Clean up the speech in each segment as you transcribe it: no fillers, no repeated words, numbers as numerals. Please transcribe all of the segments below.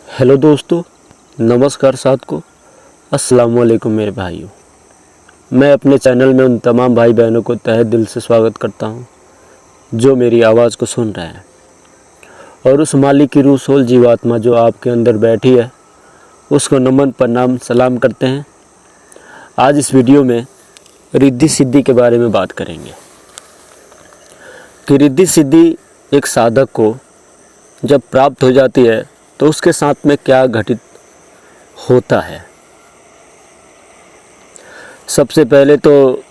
Hello दोस्तों, नमस्कार साथ को, अस्सलाम वालेकुम मेरे भाइयों। मैं अपने चैनल में उन तमाम भाई बहनों को तहे दिल से स्वागत करता हूं जो मेरी आवाज़ को सुन रहे हैं, और उस मालिक की रूह सोल जीवात्मा जो आपके अंदर बैठी है उसको नमन प्रणाम सलाम करते हैं। आज इस वीडियो में रिद्धि सिद्धि के बारे में बात करेंगे कि रिद्धि सिद्धि एक साधक को जब प्राप्त हो जाती है तो उसके साथ में क्या घटित होता है। सबसे पहले तो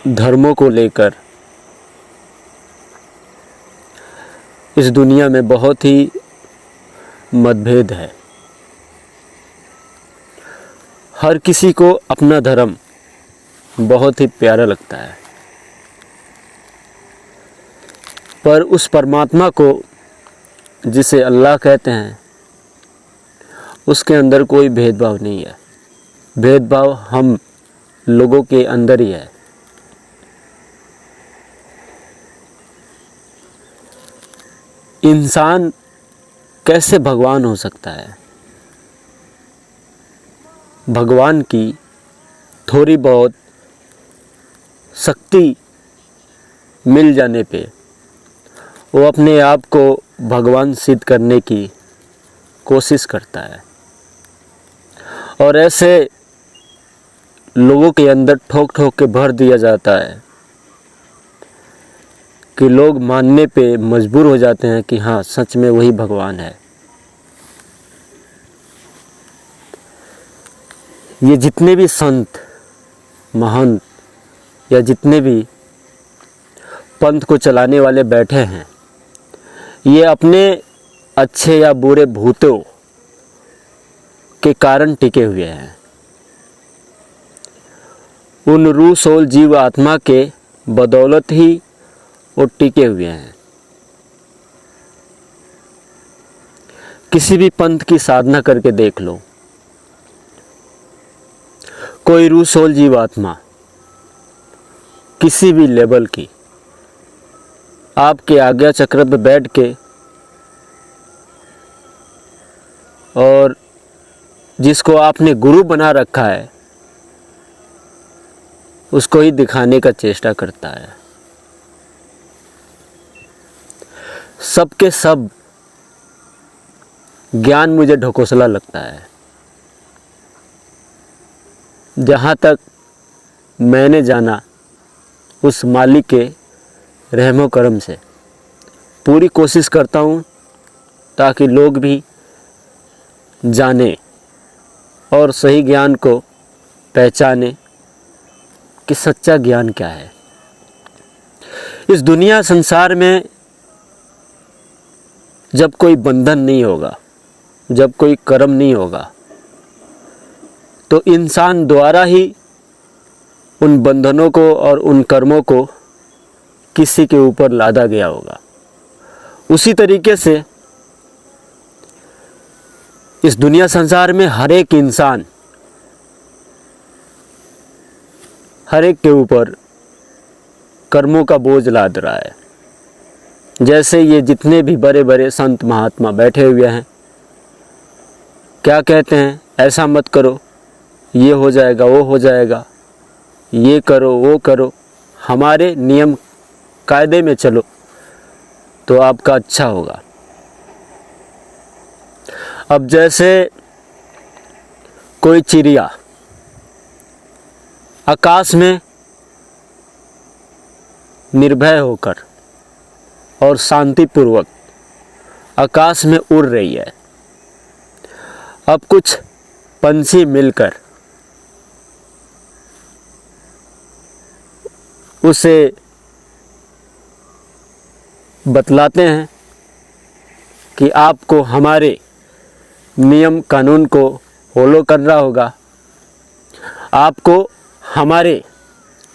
धर्मों को लेकर इस दुनिया में बहुत ही मतभेद है। हर किसी को अपना धर्म बहुत ही प्यारा लगता है, पर उस परमात्मा को जिसे अल्लाह कहते हैं उसके अंदर कोई भेदभाव नहीं है। भेदभाव हम लोगों के अंदर ही है। इंसान कैसे भगवान हो सकता है? भगवान की थोड़ी बहुत शक्ति मिल जाने पे वो अपने आप को भगवान सिद्ध करने की कोशिश करता है, और ऐसे लोगों के अंदर ठोक ठोक के भर दिया जाता है कि लोग मानने पे मजबूर हो जाते हैं कि हाँ, सच में वही भगवान है। ये जितने भी संत महंत या जितने भी पंथ को चलाने वाले बैठे हैं, ये अपने अच्छे या बुरे भूतों के कारण टिके हुए हैं। उन रूह सोल जीव आत्मा के बदौलत ही वो टिके हुए हैं। किसी भी पंथ की साधना करके देख लो, कोई रूह सोल जीव आत्मा किसी भी लेवल की आपके आज्ञा चक्र पे बैठ के और जिसको आपने गुरु बना रखा है उसको ही दिखाने का चेष्टा करता है। सबके सब ज्ञान मुझे ढकोसला लगता है। जहाँ तक मैंने जाना, उस मालिक के रहमो करम से पूरी कोशिश करता हूँ ताकि लोग भी जाने और सही ज्ञान को पहचाने कि सच्चा ज्ञान क्या है। इस दुनिया संसार में जब कोई बंधन नहीं होगा, जब कोई कर्म नहीं होगा, तो इंसान द्वारा ही उन बंधनों को और उन कर्मों को किसी के ऊपर लादा गया होगा। उसी तरीके से इस दुनिया संसार में हर एक इंसान हर एक के ऊपर कर्मों का बोझ लाद रहा है। जैसे ये जितने भी बड़े बड़े संत महात्मा बैठे हुए हैं, क्या कहते हैं? ऐसा मत करो, ये हो जाएगा, वो हो जाएगा, ये करो, वो करो, हमारे नियम कायदे में चलो तो आपका अच्छा होगा। अब जैसे कोई चिड़िया आकाश में निर्भय होकर और शांतिपूर्वक आकाश में उड़ रही है। अब कुछ पंछी मिलकर उसे बतलाते हैं कि आपको हमारे नियम कानून को फॉलो करना होगा, आपको हमारे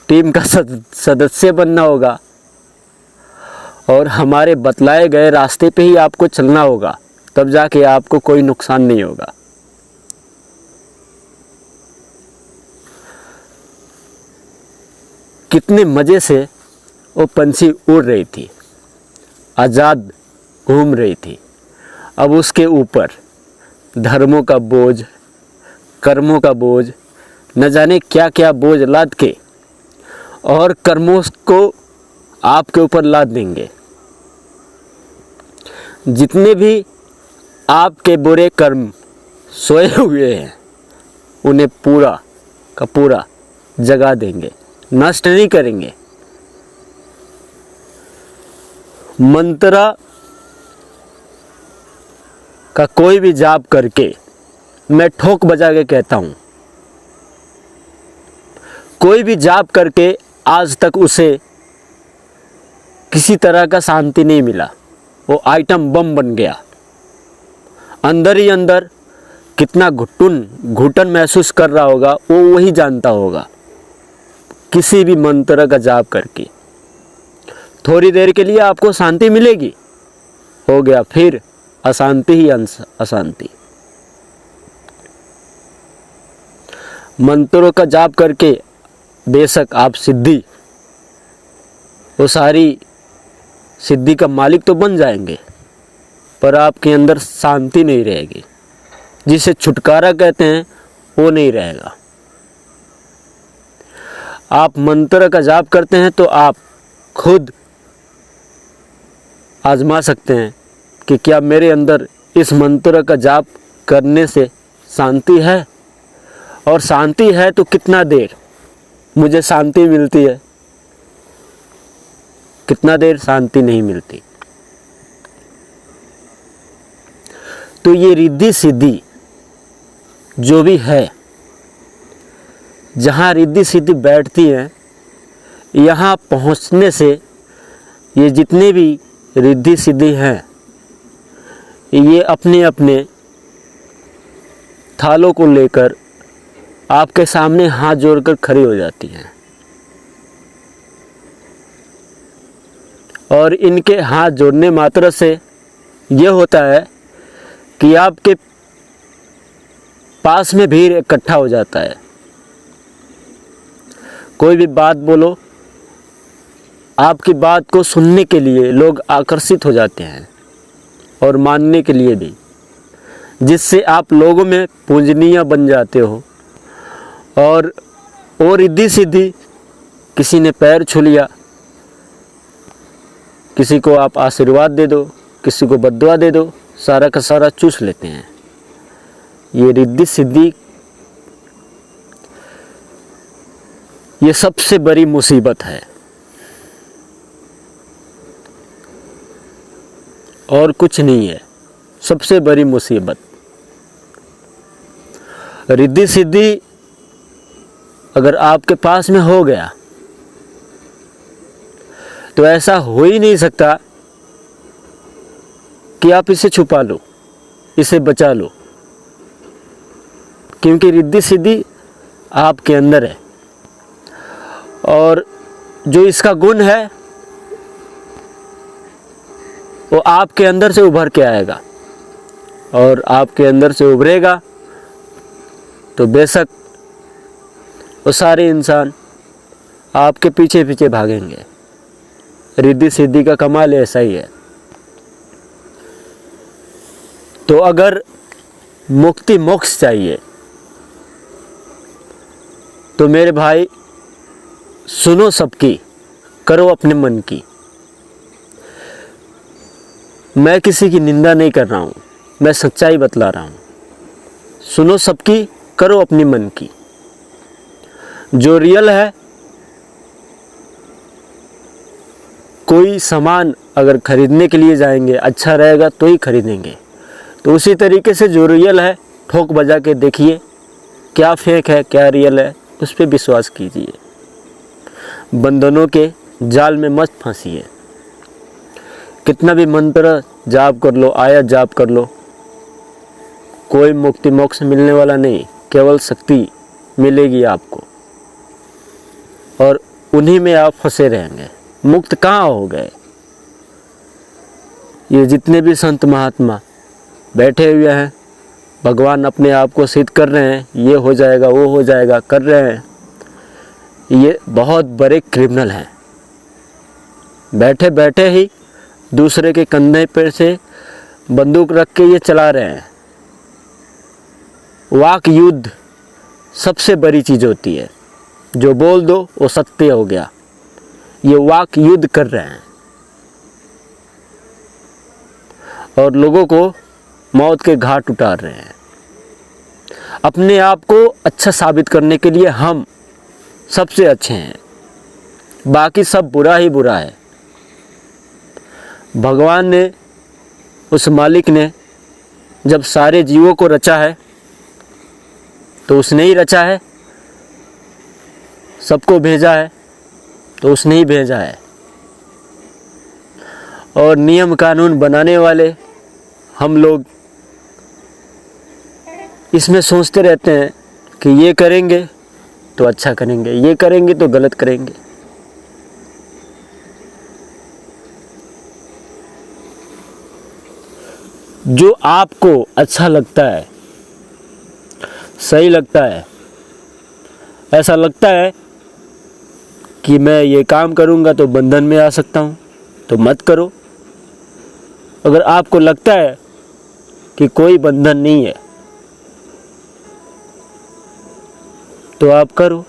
टीम का सदस्य बनना होगा, और हमारे बतलाए गए रास्ते पे ही आपको चलना होगा, तब जाके आपको कोई नुकसान नहीं होगा। कितने मज़े से वो पंछी उड़ रही थी, आज़ाद घूम रही थी। अब उसके ऊपर धर्मों का बोझ, कर्मों का बोझ, न जाने क्या क्या बोझ लाद के और कर्मों को आपके ऊपर लाद देंगे। जितने भी आपके बुरे कर्म सोए हुए हैं उन्हें पूरा का पूरा जगा देंगे, नष्ट नहीं करेंगे। मंत्रा का कोई भी जाप करके मैं ठोक बजा के कहता हूँ, कोई भी जाप करके आज तक उसे किसी तरह का शांति नहीं मिला। वो आइटम बम बन गया। अंदर ही अंदर कितना घुटन महसूस कर रहा होगा वो वही जानता होगा। किसी भी मंत्र का जाप करके थोड़ी देर के लिए आपको शांति मिलेगी, हो गया फिर अशांति ही अशांति। मंत्रों का जाप करके बेशक आप सिद्धि, वो सारी सिद्धि का मालिक तो बन जाएंगे, पर आपके अंदर शांति नहीं रहेगी। जिसे छुटकारा कहते हैं वो नहीं रहेगा। आप मंत्र का जाप करते हैं तो आप खुद आजमा सकते हैं कि क्या मेरे अंदर इस मंत्र का जाप करने से शांति है, और शांति है तो कितना देर मुझे शांति मिलती है, कितना देर शांति नहीं मिलती। तो ये रिद्धि सिद्धि जो भी है, जहाँ रिद्धि सिद्धि बैठती हैं, यहाँ पहुँचने से ये जितने भी रिद्धि सिद्धि हैं ये अपने अपने थालों को लेकर आपके सामने हाथ जोड़कर खड़ी हो जाती हैं। और इनके हाथ जोड़ने मात्र से ये होता है कि आपके पास में भीड़ इकट्ठा हो जाता है। कोई भी बात बोलो, आपकी बात को सुनने के लिए लोग आकर्षित हो जाते हैं और मानने के लिए भी, जिससे आप लोगों में पूजनीय बन जाते हो। और रिद्धि सिद्धि, किसी ने पैर छू लिया, किसी को आप आशीर्वाद दे दो, किसी को बद्दुआ दे दो, सारा का सारा चूस लेते हैं। ये रिद्धि सिद्धि ये सबसे बड़ी मुसीबत है, और कुछ नहीं है। सबसे बड़ी मुसीबत रिद्धि सिद्धि अगर आपके पास में हो गया तो ऐसा हो ही नहीं सकता कि आप इसे छुपा लो, इसे बचा लो, क्योंकि रिद्धि सिद्धि आपके अंदर है। और जो इसका गुण है वो आपके अंदर से उभर के आएगा, और आपके अंदर से उभरेगा तो बेशक वो सारे इंसान आपके पीछे पीछे भागेंगे। रिद्धि सिद्धि का कमाल ऐसा ही है। तो अगर मुक्ति मोक्ष चाहिए तो मेरे भाई सुनो सबकी, करो अपने मन की। मैं किसी की निंदा नहीं कर रहा हूँ, मैं सच्चाई बतला रहा हूँ। सुनो सबकी, करो अपनी मन की। जो रियल है, कोई सामान अगर खरीदने के लिए जाएंगे अच्छा रहेगा तो ही खरीदेंगे, तो उसी तरीके से जो रियल है ठोक बजा के देखिए क्या फेक है क्या रियल है, उस पर विश्वास कीजिए। बंधनों के जाल में मत फंसिए। कितना भी मंत्र जाप कर लो, आयत जाप कर लो, कोई मुक्ति मोक्ष मिलने वाला नहीं, केवल शक्ति मिलेगी आपको, और उन्हीं में आप फंसे रहेंगे। मुक्त कहाँ हो गए? ये जितने भी संत महात्मा बैठे हुए हैं, भगवान अपने आप को सिद्ध कर रहे हैं, ये हो जाएगा वो हो जाएगा कर रहे हैं, ये बहुत बड़े क्रिमिनल हैं। बैठे बैठे ही दूसरे के कंधे पर से बंदूक रख के ये चला रहे हैं। वाक युद्ध सबसे बड़ी चीज़ होती है, जो बोल दो वो सत्य हो गया। ये वाक युद्ध कर रहे हैं और लोगों को मौत के घाट उतार रहे हैं। अपने आप को अच्छा साबित करने के लिए हम सबसे अच्छे हैं, बाकी सब बुरा ही बुरा है। भगवान ने, उस मालिक ने जब सारे जीवों को रचा है तो उसने ही रचा है, सबको भेजा है तो उसने ही भेजा है। और नियम कानून बनाने वाले हम लोग इसमें सोचते रहते हैं कि ये करेंगे तो अच्छा करेंगे, ये करेंगे तो गलत करेंगे। जो आपको अच्छा लगता है, सही लगता है, ऐसा लगता है कि मैं ये काम करूँगा तो बंधन में आ सकता हूँ, तो मत करो। अगर आपको लगता है कि कोई बंधन नहीं है तो आप करो।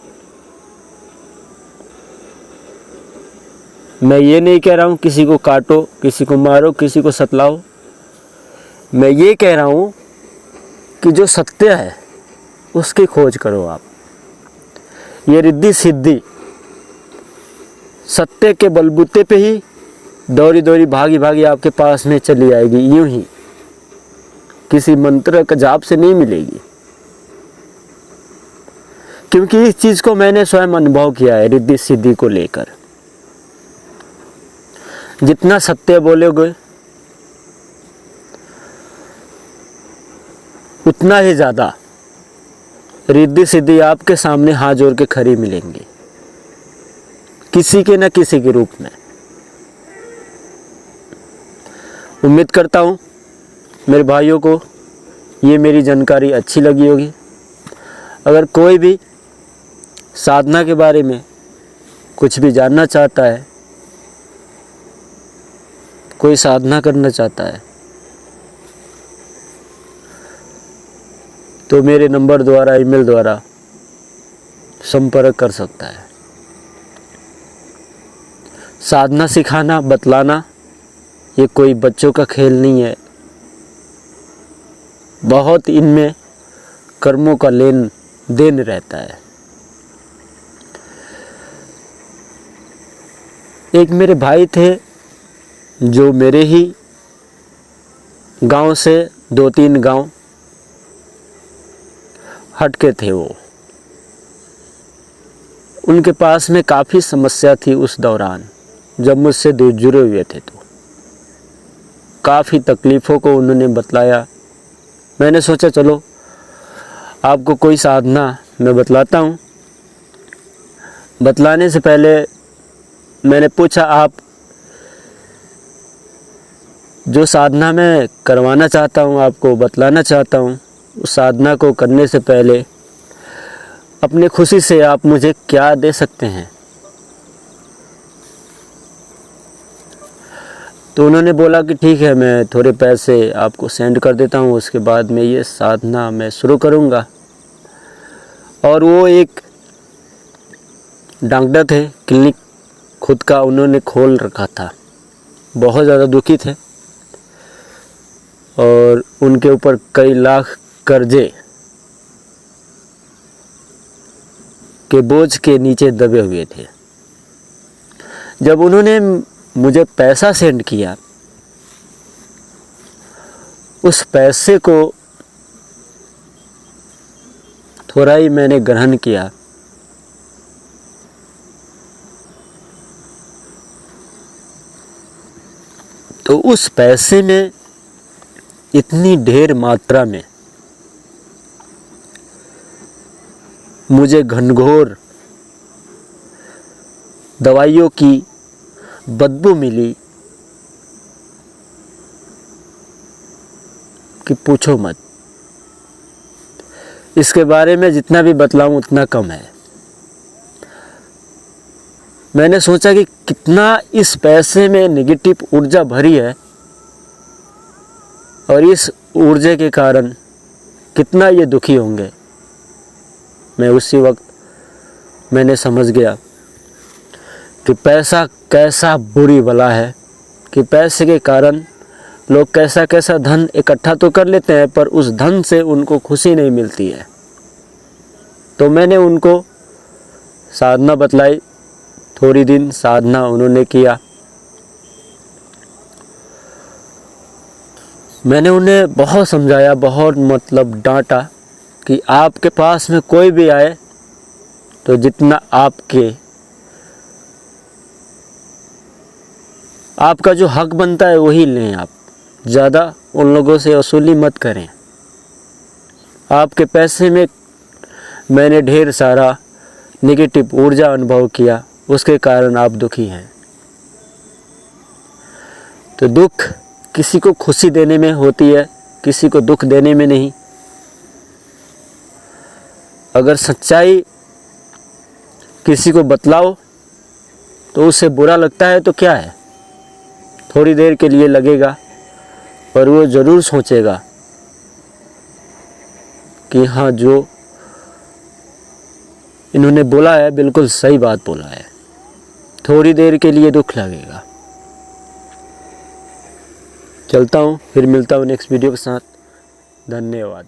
मैं ये नहीं कह रहा हूँ किसी को काटो, किसी को मारो, किसी को सतलाओ। मैं ये कह रहा हूँ कि जो सत्य है उसकी खोज करो आप। ये रिद्धि सिद्धि सत्य के बलबूते पे ही दौड़ी दौड़ी भागी भागी आपके पास में चली आएगी, यूं ही, किसी मंत्र का जाप से नहीं मिलेगी। क्योंकि इस चीज़ को मैंने स्वयं अनुभव किया है रिद्धि सिद्धि को लेकर। जितना सत्य बोलोगे उतना ही ज़्यादा रिद्धि सिद्धि आपके सामने हाथ जोड़ के खड़ी मिलेंगी, किसी के न किसी के रूप में। उम्मीद करता हूँ मेरे भाइयों को ये मेरी जानकारी अच्छी लगी होगी। अगर कोई भी साधना के बारे में कुछ भी जानना चाहता है, कोई साधना करना चाहता है, तो मेरे नंबर द्वारा, ईमेल द्वारा संपर्क कर सकता है। साधना सिखाना, बतलाना ये कोई बच्चों का खेल नहीं है। बहुत इनमें कर्मों का लेन देन रहता है। एक मेरे भाई थे जो मेरे ही गांव से 2-3 गांव हटके थे। वो, उनके पास में काफ़ी समस्या थी उस दौरान जब मुझसे दूर जुड़े हुए थे। तो काफ़ी तकलीफ़ों को उन्होंने बतलाया। मैंने सोचा चलो आपको कोई साधना मैं बतलाता हूँ। बतलाने से पहले मैंने पूछा, आप जो साधना मैं करवाना चाहता हूँ, आपको बतलाना चाहता हूँ, उस साधना को करने से पहले अपने खुशी से आप मुझे क्या दे सकते हैं? तो उन्होंने बोला कि ठीक है, मैं थोड़े पैसे आपको सेंड कर देता हूँ, उसके बाद में ये साधना मैं शुरू करूँगा। और वो एक डॉक्टर थे, क्लिनिक खुद का उन्होंने खोल रखा था। बहुत ज़्यादा दुखी थे और उनके ऊपर कई लाख कर्जे के बोझ के नीचे दबे हुए थे। जब उन्होंने मुझे पैसा सेंड किया, उस पैसे को थोड़ा ही मैंने ग्रहण किया। तो उस पैसे में इतनी ढेर मात्रा में मुझे घनघोर दवाइयों की बदबू मिली कि पूछो मत। इसके बारे में जितना भी बतलाऊं उतना कम है। मैंने सोचा कि कितना इस पैसे में नेगेटिव ऊर्जा भरी है और इस ऊर्जा के कारण कितना ये दुखी होंगे। मैं उसी वक्त मैंने समझ गया कि पैसा कैसा बुरी बला है, कि पैसे के कारण लोग कैसा कैसा धन इकट्ठा तो कर लेते हैं पर उस धन से उनको खुशी नहीं मिलती है। तो मैंने उनको साधना बतलाई, थोड़ी दिन साधना उन्होंने किया। मैंने उन्हें बहुत समझाया, बहुत मतलब डांटा कि आपके पास में कोई भी आए तो जितना आपका जो हक बनता है वही लें। आप ज़्यादा उन लोगों से वसूली मत करें। आपके पैसे में मैंने ढेर सारा नेगेटिव ऊर्जा अनुभव किया, उसके कारण आप दुखी हैं। तो दुख किसी को खुशी देने में होती है, किसी को दुख देने में नहीं। अगर सच्चाई किसी को बतलाओ तो उसे बुरा लगता है तो क्या है, थोड़ी देर के लिए लगेगा, पर वो ज़रूर सोचेगा कि हाँ, जो इन्होंने बोला है बिल्कुल सही बात बोला है। थोड़ी देर के लिए दुख लगेगा। चलता हूँ, फिर मिलता हूँ नेक्स्ट वीडियो के साथ। धन्यवाद।